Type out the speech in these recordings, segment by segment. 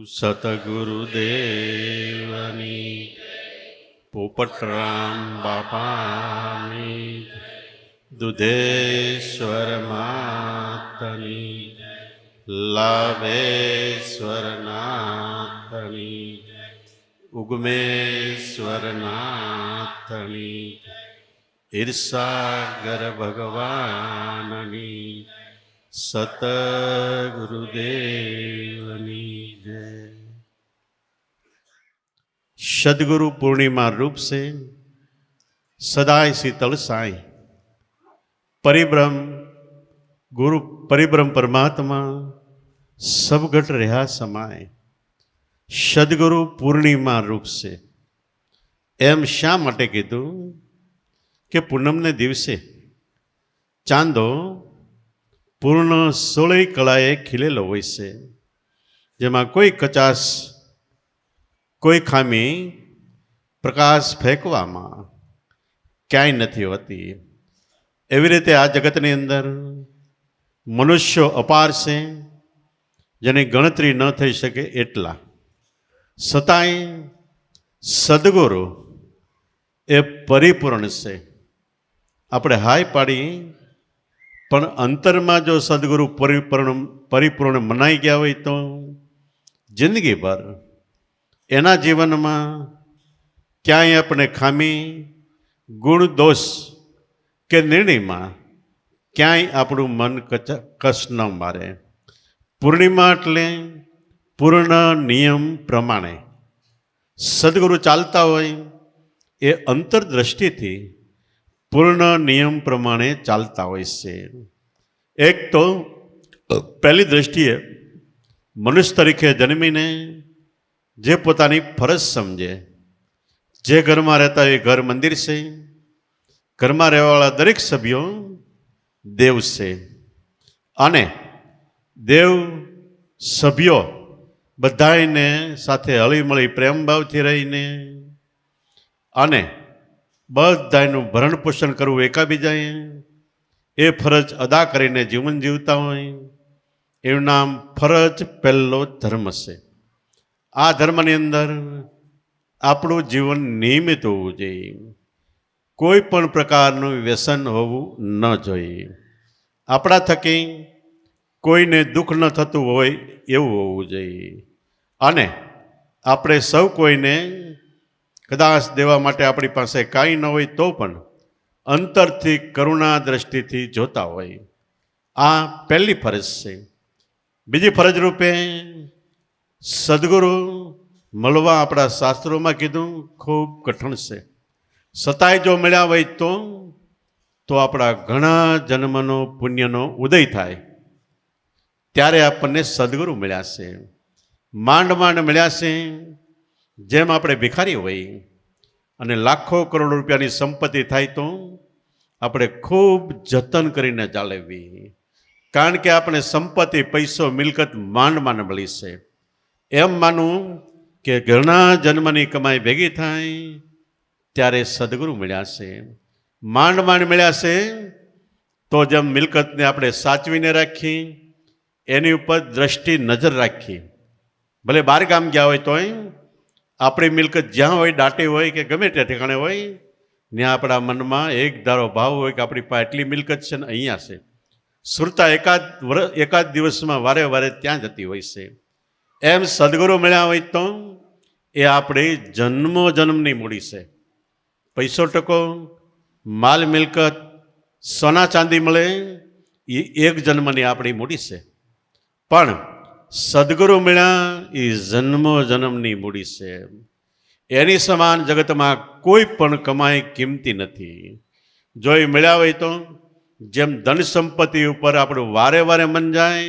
સતગુરુદેવની પોપટરામ બાપાની દુધેશ્વર માતની લાભેશ્વર નાથની ઉગમેશ્વર નાથની ઈર્ષાગર ભગવાનની સતગુરુદેવની જય। सदगुरु पूर्णिमा रूप से सदाय शीतल साई परिब्रह्म गुरु परिब्रह्म परमात्मा सब घट रहा समाय सदगुरु पूर्णिमा रूप से एम शा माटे कीधुं के पूनम ने दिवसे चांदो पूर्ण 16 कलाए खिलेलो होय छे, जेमां कोई कचाश कोई खामी प्रकाश फेंकवामां क्यांय नथी होती। एवी रीते आ जगतनी अंदर मनुष्यो अपार छे, जेनी गणतरी न थई शके एटला, छतांय सद्गुरु ए परिपूर्ण छे। आपणे हाय पाड़ी पण अंतरमां जो सद्गुरु परिपूर्ण मनाई गया होय तो जिंदगी भर एना जीवन में क्यांय अपने खामी गुण दोष के निर्णय में क्यांय आपणुं मन कष्ट न मारे। पूर्णिमा एटले पूर्ण नियम प्रमाणे सद्गुरु चालता होय ए अंतरदृष्टि थी पूर्ण नियम प्रमाणे चालता होय छे। एक तो पहली दृष्टिए मनुष्य तरीके जन्मीने जे पोतानी फरज समझे, जे घर में रहता है घर मंदिर से, घर में रहवावाळा दरेक सभ्यों देव से अने देव सभ्यों बधाने साथे हळीमळी प्रेम भावथी रहीने अने बधायनुं भरण पोषण करवुं एकाबीजाए ए फरज अदा करीने जीवन जीवता होय एनुं नाम फरज पहेलो धर्म छे। आ धर्मनी अंदर आपणुं जीवन नियमित होवुं जोईए, कोई पण प्रकारनुं व्यसन होवुं न जोईए, आपणा थकी कोईने दुख न थतुं होय एवुं होवुं जोईए अने आपणे सौ कोईने कदाच देवा माटे आपणी पासे कांई न होय तो पण अंतरथी करुणा दृष्टिथी जोता होय। आ पहेली फरज छे। बीजी फरज रूपे सद्गुरु मळवा आपणा शास्त्रों में कीधुं खूब कठिन छे, छतांय जो मळ्या होय तो आपणा घणा जन्मनो पुण्यनो उदय थाय त्यारे आपणने सद्गुरु मळ्या छे। मांड मांड मळ्या छे। जेम आपणे भिखारी होय अने लाखों करोड़ रूपियानी संपत्ति थाय तो आपणे खूब जतन करीने जाळववी, कारण के आपणे संपत्ति पैसो मिलकत मांड मांड मळी छे। एम मानूं के घणा जन्मनी कमाई भेगी थाय त्यारे सद्गुरु मळ्या छे। मांड मांड मळ्या छे तो जेम मिलकतने आपणे साचवीने राखी, एनी उपर दृष्टि नजर राखी, भले बार गाम गया होय तोय आपणी मिलकत ज्यां होय दाटी होय के गमे ते ठिकाणे होय त्यां आपणा मनमा एक धारो भाव होय के आपणी पासे आटली मिलकत छे ने अहींया छे। सुरता एकाद दिवसमां वारे वारे त्यां जती होय छे। एम सद्गुरु मळ्या होय तो ए आपणी जन्मो जन्मनी मूडी छे। पैसो टको माल मिलकत सोना चांदी मळे ए एक जन्मनी आपणी मूडी छे, पण सद्गुरु मळ्या ए जन्मो जन्मनी मूडी छे। एनी समान जगत में कोई पण कमाई किंमती नथी। जो ए मळ्या होय तो जेम धन संपत्ति उपर आपणुं वारे वारे मन जाय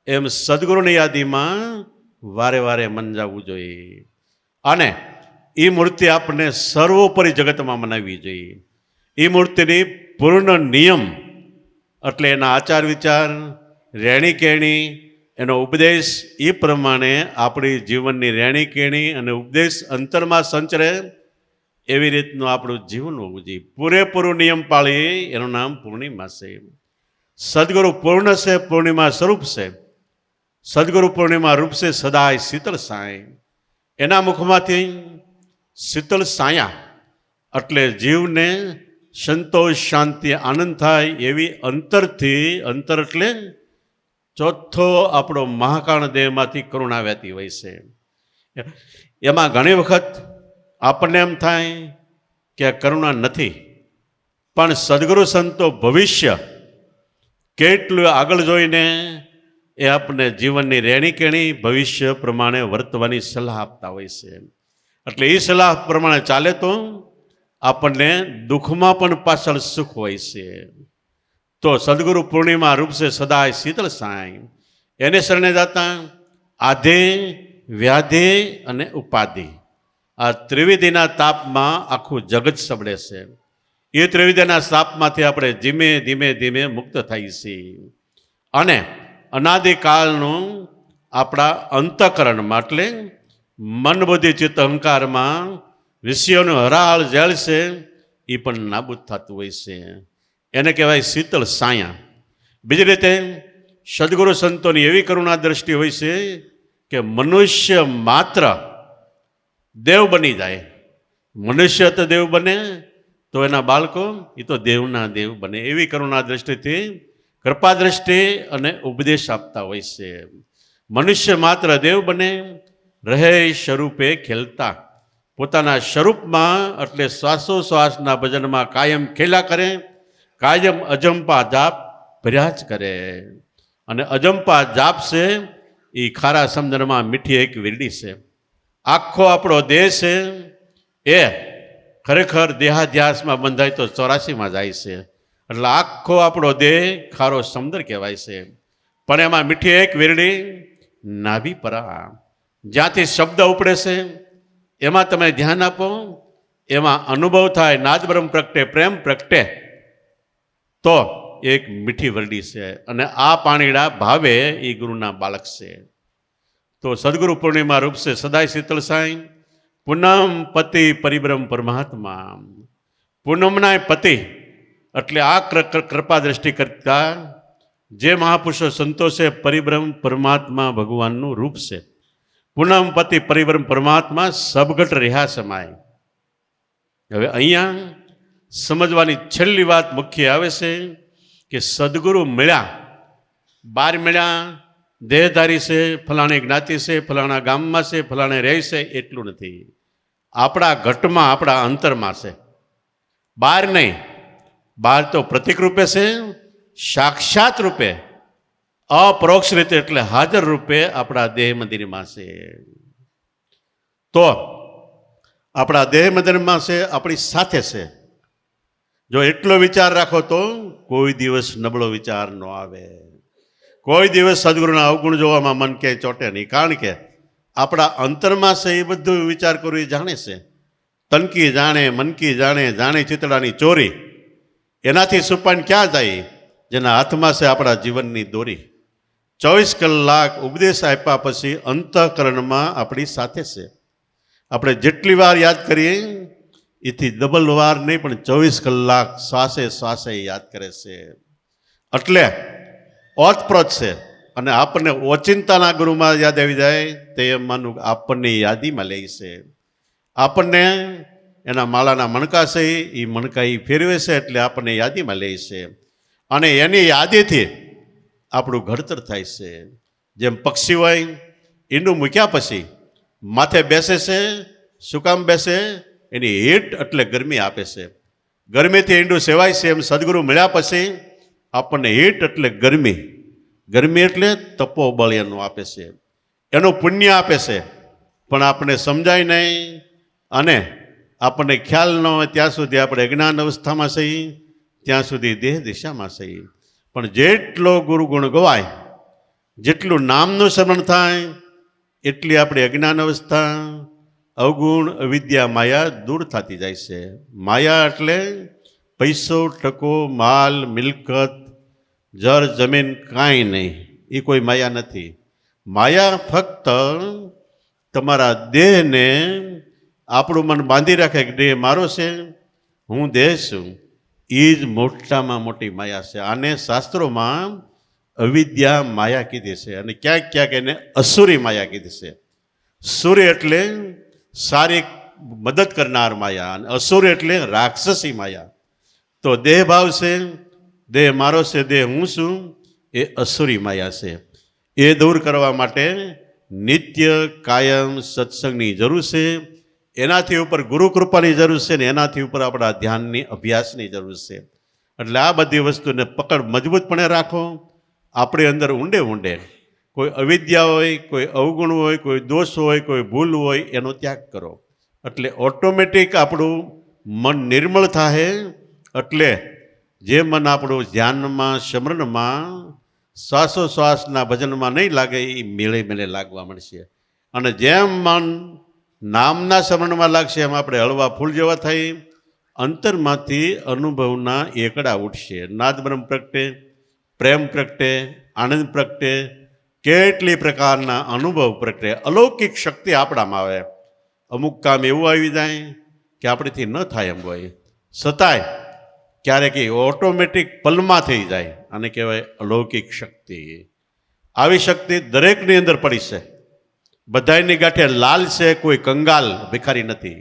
एम सद्गुरुनी यादी में वारे वारे मन जावुं जोईए अने ई मूर्ति आपने सर्वोपरि जगत में मनावी जोईए। ई मूर्तिनी पूर्ण नियम एटले एना आचार विचार रेणी केणी एनो उपदेश ई प्रमाणे आपणी जीवननी रेणी केणी अने उपदेश अंतरमां संचरे एवी रीतनुं आपणुं जीवन होवुं जोईए। पूरेपूरुं नियम पाळी एनुं नाम पूर्णिमा छे। सद्गुरु पूर्ण से पूर्णिमा स्वरूप से સદગુરુ પૂર્ણિમા રૂપ સે સદાય શીતળ સાંય, એના મુખમાંથી શીતળ સાયા એટલે જીવને સંતોષ, શાંતિ, આનંદ થાય એવી અંતરથી, અંતર એટલે ચોથો આપણો મહાકાળ દેહમાંથી કરુણા વહેતી હોય છે. એમાં ઘણી વખત આપણને એમ થાય કે આ કરુણા નથી, પણ સદગુરુ સંતો ભવિષ્ય કેટલું આગળ જોઈને એ આપણને જીવનની રહેણી કેણી ભવિષ્ય પ્રમાણે વર્તવાની સલાહ આપતા હોય છે. એટલે એ સલાહ પ્રમાણે ચાલે તો આપણને દુઃખમાં પણ પાછળ સુખ હોય છે. તો સદગુરુ પૂર્ણિમા રૂપ છે સદાય શીતળ સાંય, એને શરણે જાતા આધે, વ્યાધે અને ઉપાધિ, આ ત્રિવિધિના તાપમાં આખું જગત સબડે છે. એ ત્રિવિધિના તાપમાંથી આપણે ધીમે ધીમે ધીમે મુક્ત થાય છે. અને અનાદિકાળનું આપણા અંતઃકરણમાં એટલે મન, બુદ્ધિ, ચિત્ત, અહંકારમાં વિષયોનું હરાળ જેલ છે એ પણ નાબૂદ થતું હોય છે. એને કહેવાય શીતળ સાયા. બીજી રીતે સદગુરુ સંતોની એવી કરુણા દ્રષ્ટિ હોય છે કે મનુષ્ય માત્ર દેવ બની જાય. મનુષ્ય તો દેવ બને તો એના બાળકો એ તો દેવના દેવ બને, એવી કરુણા દ્રષ્ટિથી કૃપા દ્રષ્ટિ અને ઉપદેશ આપતા હોય છે. મનુષ્ય માત્ર દેવ બને, રહે સ્વરૂપે ખેલતા, પોતાના સ્વરૂપમાં એટલે શ્વાસોશ્વાસના ભજનમાં કાયમ ખેલા કરે, કાયમ અજંપા જાપ ભર્યા જ કરે. અને અજંપા જાપ છે એ ખારા સમજણમાં મીઠી એક વીરડી છે. આખો આપણો દેહ છે એ ખરેખર દેહાધ્યાસમાં બંધાય તો 84માં જાય છે. એટલે આખો આપણો દેહ ખારો સમુદ્ર કહેવાય છે. પણ એમાં મીઠી એક વીરડી નાભી પરા, જ્યાંથી શબ્દ ઉપડે છે એમાં તમે ધ્યાન આપો, એમાં અનુભવ થાય, નાદ બ્રહ્મ પ્રગટે, પ્રેમ પ્રગટે, તો એક મીઠી વરડી છે. અને આ પાણીડા ભાવે એ ગુરુના બાળક છે. તો સદગુરુ પૂર્ણિમા રૂપ છે સદાય શીતળ સાંય, પૂનમ પતિ પરિબ્રહ્મ પરમાત્મા. પૂનમના પતિ એટલે આ કૃપા દ્રષ્ટિ કરતા જે મહાપુરુષો સંતો છે, પરિબ્રહ્મ પરમાત્મા ભગવાનનું રૂપ છે. પૂનમ પતિ પરિબ્રહ્મ પરમાત્મા સબગટ રહ્યા સમાય. હવે અહીંયા સમજવાની છેલ્લી વાત મુખ્ય આવે છે કે સદગુરુ મળ્યા, બાર મળ્યા, દેહધારી છે, ફલાણી જ્ઞાતિ છે, ફલાણા ગામમાં છે, ફલાણે રહે છે, એટલું નથી. આપણા ઘટમાં, આપણા અંતરમાં છે, બહાર નહીં. બહાર તો પ્રતિક રૂપે છે, સાક્ષાત રૂપે, અપરોક્ષ રીતે એટલે હાજર રૂપે આપણા દેહ મંદિરમાં છે. તો આપણા દેહ મંદિરમાં છે, આપણી સાથે છે. જો એટલો વિચાર રાખો તો કોઈ દિવસ નબળો વિચાર ન આવે, કોઈ દિવસ સદગુરુના અવગુણ જોવામાં મન ક્યાંય ચોટે નહીં. કારણ કે આપણા અંતરમાં છે એ બધું વિચાર કરવું એ જાણે છે. તનકી જાણે, મનકી જાણે, જાણે ચિતડાની ચોરી. એનાથી સુપાન ક્યાં જાય? જેના હાથમાં છે આપણા જીવનની દોરી. 24 કલાક ઉપદેશ આપ્યા પછી અંતઃકરણમાં આપણી સાથે છે. આપણે જેટલી વાર યાદ કરીએ એથી ડબલ વાર નહીં, પણ 24 કલાક શ્વાસે શ્વાસે યાદ કરે છે. એટલે ઓતપ્રોત છે. અને આપણને ઓચિંતાના ગુરુમાં યાદ આવી જાય તે માનું આપણને યાદીમાં લે છે. આપણને એના માળાના મણકા છે એ મણકા એ ફેરવે છે એટલે આપણને યાદીમાં લે છે. અને એની યાદીથી આપણું ઘડતર થાય છે. જેમ પક્ષી હોય, ઈંડું મૂક્યા પછી માથે બેસે છે. શું કામ બેસે? એની હીટ એટલે ગરમી આપે છે. ગરમીથી ઈંડું સેવાય છે. એમ સદગુરુ મળ્યા પછી આપણને હીટ એટલે ગરમી, ગરમી એટલે તપોબળ એનું આપે છે, એનું પુણ્ય આપે છે. પણ આપણે સમજાય નહીં અને આપણને ખ્યાલ ન હોય ત્યાં સુધી આપણે અજ્ઞાન અવસ્થામાં છીએ, ત્યાં સુધી દેહ દિશામાં છીએ. પણ જેટલો ગુરુગુણ ગવાય, જેટલું નામનું સ્મરણ થાય, એટલી આપણી અજ્ઞાન અવસ્થા, અવગુણ, અવિદ્યા, માયા દૂર થતી જાય છે. માયા એટલે પૈસો, ટકો, માલ, મિલકત, જર જમીન કાંઈ નહીં, એ કોઈ માયા નથી. માયા ફક્ત તમારા દેહને આપણું મન બાંધી રાખે કે દેહ મારો છે, હું દેહ છું, એ જ મોટામાં મોટી માયા છે. આને શાસ્ત્રોમાં અવિદ્યા માયા કીધી છે અને ક્યાંક ક્યાંક એને અસુરી માયા કીધી છે. સૂર્ય એટલે સારી મદદ કરનાર માયા અને અસુર એટલે રાક્ષસી માયા. તો દેહ ભાવ છે, દેહ મારો છે, દેહ હું છું, એ અસુરી માયા છે. એ દૂર કરવા માટે નિત્ય કાયમ સત્સંગની જરૂર છે. એનાથી ઉપર ગુરુ કૃપાની જરૂર છે ને એનાથી ઉપર આપણા ધ્યાનની અભ્યાસની જરૂર છે. એટલે આ બધી વસ્તુને પકડ મજબૂતપણે રાખો. આપણી અંદર ઊંડે ઊંડે કોઈ અવિદ્યા હોય, કોઈ અવગુણ હોય, કોઈ દોષ હોય, કોઈ ભૂલ હોય, એનો ત્યાગ કરો. એટલે ઓટોમેટિક આપણું મન નિર્મળ થાય. એટલે જે મન આપણું ધ્યાનમાં, સ્મરણમાં, શ્વાસોશ્વાસના ભજનમાં નહીં લાગે, એ મેળે મેળે લાગવા મળશે. અને જેમ મન નામના સ્મરણમાં લાગશે એમ આપણે હળવા ફૂલ જેવા થઈ. અંતરમાંથી અનુભવના એકડા ઉઠશે. નાદ બ્રહ્મ પ્રગટે, પ્રેમ પ્રગટે, આનંદ પ્રગટે, કેટલી પ્રકારના અનુભવ પ્રગટે. અલૌકિક શક્તિ આપણામાં આવે. અમુક કામ એવું આવી જાય કે આપણેથી ન થાય એમ હોય, છતાંય ક્યારેક એ ઓટોમેટિક પલમાં થઈ જાય. આને કહેવાય અલૌકિક શક્તિ. આવી શક્તિ દરેકની અંદર પડી છે. બધાની ગાંઠે લાલ છે, કોઈ કંગાલ ભિખારી નથી.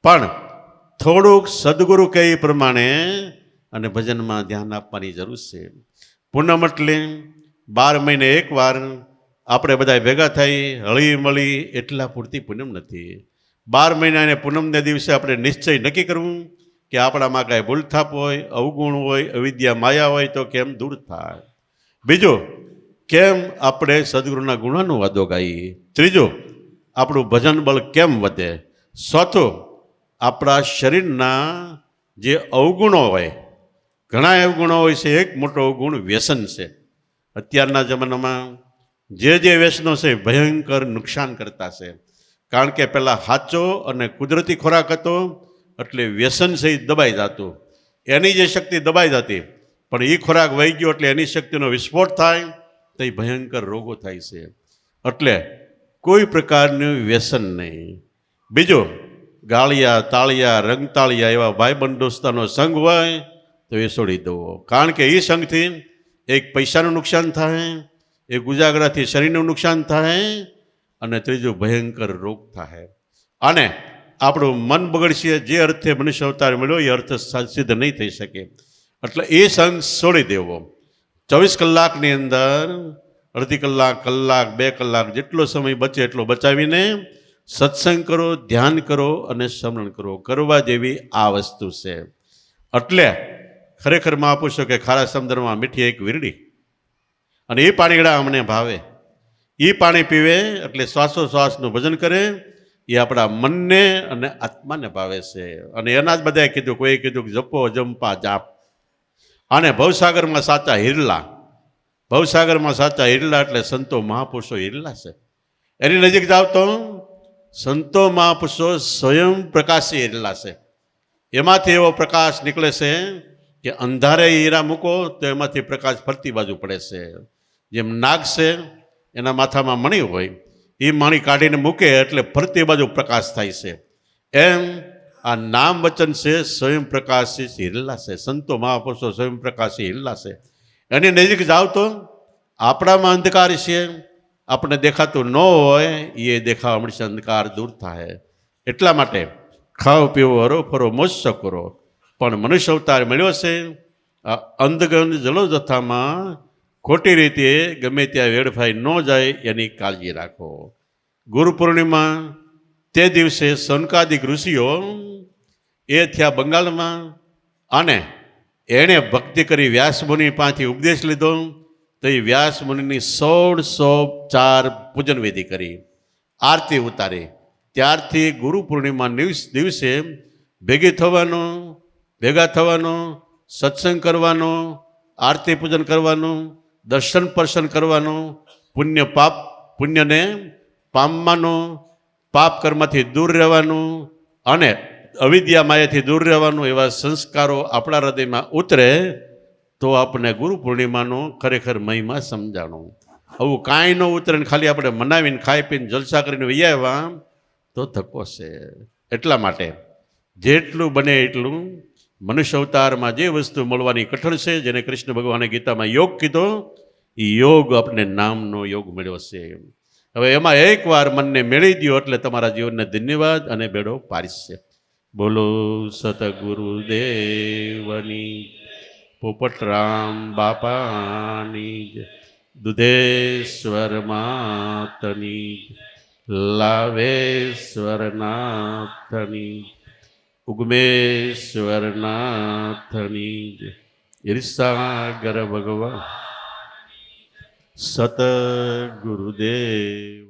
પણ થોડુંક સદગુરુ કહે એ પ્રમાણે અને ભજનમાં ધ્યાન આપવાની જરૂર છે. પૂનમ એટલે 12 મહિને એકવાર આપણે બધા ભેગા થઈ હળી મળી એટલા પૂરતી પૂનમ નથી. 12 મહિનાને પૂનમને દિવસે આપણે નિશ્ચય નક્કી કરવું કે આપણામાં કાંઈ ભૂલથાપ હોય, અવગુણ હોય, અવિદ્યા માયા હોય તો કેમ દૂર થાય. બીજું, કેમ આપણે સદગુરુના ગુણોનો વાદો ગાઈએ. ત્રીજું, આપણું ભજન બળ કેમ વધે. ચોથું, આપણા શરીરના જે અવગુણો હોય, ઘણા અવગુણો હોય છે. એક મોટો અવગુણ વ્યસન છે. અત્યારના જમાનામાં જે વ્યસનો છે ભયંકર નુકસાન કરતા છે. કારણ કે પહેલાં સાચો અને કુદરતી ખોરાક હતો એટલે વ્યસન છે એ દબાઈ જતું. એની જે શક્તિ દબાઈ જતી, પણ એ ખોરાક વહી ગયો એટલે એની શક્તિનો વિસ્ફોટ થાય તો એ ભયંકર રોગો થાય છે. એટલે કોઈ પ્રકારનું વ્યસન નહીં. બીજું, ગાળિયા, તાળિયા, રંગતાળિયા એવા ભાઈબંધ દોસ્તાનો સંગ હોય તો એ છોડી દો. કારણ કે એ સંગથી એક પૈસાનું નુકસાન થાય, એક ઉજાગરાથી શરીરનું નુકસાન થાય, અને ત્રીજું ભયંકર રોગ થાય. અને આપણું મન બગડશે. જે અર્થે મનુષ્ય અવતાર મળ્યો એ અર્થ સિદ્ધ નહીં થઈ શકે. એટલે એ સંગ છોડી દેવો. 24 કલાકની અંદર અડધી કલાક, કલાક, 2 કલાક જેટલો સમય બચે એટલો બચાવીને સત્સંગ કરો, ધ્યાન કરો અને સ્મરણ કરો. કરવા જેવી આ વસ્તુ છે. એટલે ખરેખર માં આપું છું કે ખારા સમુદ્રમાં મીઠી એક વીરડી, અને એ પાણીગળા અમને ભાવે. એ પાણી પીવે એટલે શ્વાસોશ્વાસનું ભજન કરે. એ આપણા મનને અને આત્માને ભાવે છે. અને એના જ બધાએ કીધું. કોઈ કીધું કે જપો જંપા જાપ. અને ભવસાગરમાં સાચા હિરલા. ભવસાગરમાં સાચા હિરલા એટલે સંતો મહાપુરુષો હિરલા છે. એની નજીક જાવ તો સંતો મહાપુરુષો સ્વયં પ્રકાશી હિરલા છે. એમાંથી એવો પ્રકાશ નીકળે છે કે અંધારે હીરા મૂકો તો એમાંથી પ્રકાશ ફરતી બાજુ પડે છે. જેમ નાગ છે, એના માથામાં મણી હોય, એ મણી કાઢીને મૂકે એટલે ફરતી બાજુ પ્રકાશ થાય છે. એમ આ નામ વચન છે સ્વયં પ્રકાશી હિરલા છે. સંતો મહાપુરુષો સ્વયં પ્રકાશી હિરલા છે. એની નજીક જાવ તો આપણામાં અંધકાર છે, આપણે દેખાતું ન હોય, એ દેખાવા મળશે, અંધકાર દૂર થાય. એટલા માટે ખાઓ પીવો, હરો ફરો, મોજ કરો. પણ મનુષ્ય અવતાર મળ્યો છે. આ અંધગંધ જલો જથ્થામાં ખોટી રીતે ગમે ત્યાં વેડફાઈ ન જાય એની કાળજી રાખો. ગુરુ પૂર્ણિમા તે દિવસે સનકાદિક ઋષિઓ એ થયા બંગાળમાં, અને એણે ભક્તિ કરી વ્યાસમુનિ પાસેથી ઉપદેશ લીધો. તો એ વ્યાસમુનિની 1604 પૂજન વિધિ કરી, આરતી ઉતારી. ત્યારથી ગુરુ પૂર્ણિમા દિવસે ભેગા થવાનો, સત્સંગ કરવાનો, આરતી પૂજન કરવાનું, દર્શન પરશન કરવાનું, પુણ્યને પામવાનું, પાપ કર્મથી દૂર રહેવાનું અને અવિદ્યા માયાથી દૂર રહેવાનું. એવા સંસ્કારો આપણા હૃદયમાં ઉતરે તો આપણે ગુરુ પૂર્ણિમાનો ખરેખર મહિમા સમજાણો. આવું કાંઈ ન ઉતરે ને ખાલી આપણે મનાવીને ખાઈ પીને જલસા કરીને વૈયા આવ્યા તો ધક્કો છે. એટલા માટે જેટલું બને એટલું મનુષ્ય અવતારમાં જે વસ્તુ મળવાની કઠણ છે, જેને કૃષ્ણ ભગવાને ગીતામાં યોગ કીધો, એ યોગ આપણે નામનો યોગ મળ્યો છે. હવે એમાં એકવાર મનને મેળવી દો એટલે તમારા જીવનને ધન્યવાદ અને બેડો પારશે. બોલો સતગુરુદેવની, પોપટરામ બાપાની જય, દુધેશ્વર માતની, લાવેશ્વર નાથની, ઉગમેશ્વર નાથની જય, ઈર્ષાગર ભગવાન સતગુરુદેવ.